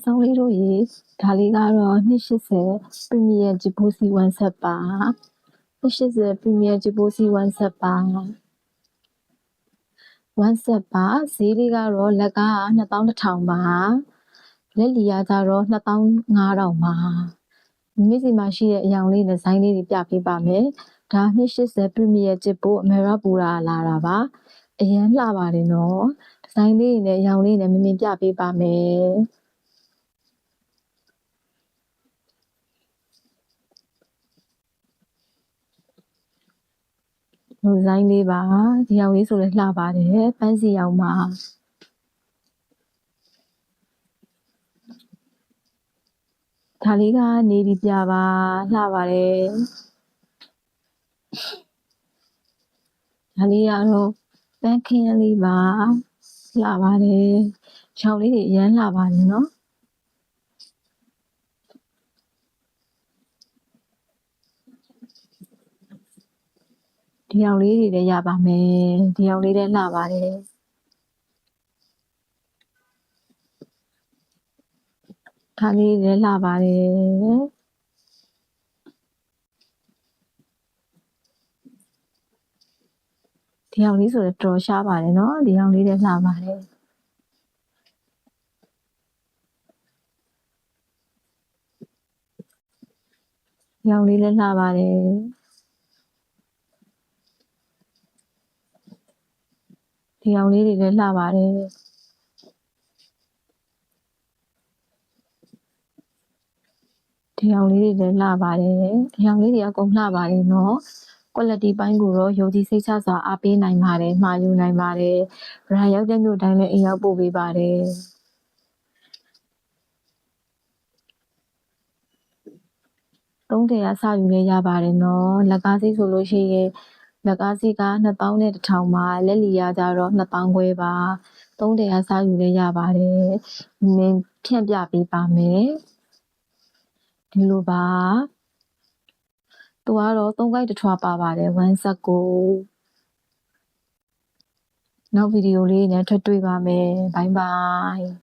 ဆောင်လေးတို့ရေဒါလေးကတော့280 Premier Jibosi One Set ပါ280 Premier Jibosi One Set ပါOne Set ပါဈေးလေးကတော့လက်က2100ပါလက်လီကကြတော့2500ပါမိစီမှာရှိတဲ့အယောင်လေးနဲ့ဇိုင်းလေးတွေပြပေးပါမယ်ဒါ280 Premier Jibo အမေရပူရာလာတာပါအရင်လှပါတယ်နော်ဒီဇိုင်းလေးတွေနဲ့အယောင်လေးနဲ့မမြင်ပြပေးပါမယ်ဒီဇိုင်းလေးပါဒီယောင်လေးဆိုလည်းလှပါတယ်ပန်းစီယောင်ပါဒါလေးကနေပြီးပြပါလှပါတယ်ဒါလေးကတော့ပန်းခင်းလေးပါလှပါတယ်ချောင်းလေးတွေအရင်လှပါတယ်နော်ဒီယောင်လေးတွေလည်းရပါမယ်ဒီယောင်လေးလည်းလှပါတယ်ဒါလေးလည်းလှပါတယ်ဒီယောင်လေးဆိုတော့တော်ရှားပါတယ်နော်ဒီယောင်လေးလည်းလှပါတယ်ဒီယောင်လေးလည်းလှပါတယ်ဒီယောင်လေးတွေလည်းလှပါတယ်ဒီယောင်လေးတွေလည်းလှပါတယ်ဒီယောင်လေးတွေအကုန်လှပါတယ်နော်quality ပိုင်းကိုတော့ယုံကြည်စိတ်ချစွာအားပေးနိုင်ပါတယ်မှာယူနိုင်ပါတယ်ဗရာရောက်တဲ့မြို့တိုင်းလည်းအိမ်ရောက်ပို့ပေးပါတယ်300ရစယူလည်းရပါတယ်နော်လက်ကားစီးဆိုလို့ရှိရင်လက်ကားစီးက2100ပါလက်လီရကြတော့2000ခွဲပါ300ရစယူလည်းရပါတယ်နင်းဖြန့်ပြပေးပါမယ်ဒီလိုပါသူကတော့3ကိုက်တစ်ထွားပါပါတယ်1ဆက်ကိုနောက်ဗီဒီယိုလေးနဲ့ထပ်တွေ့ပါမယ်ဘိုင်ဘိုင်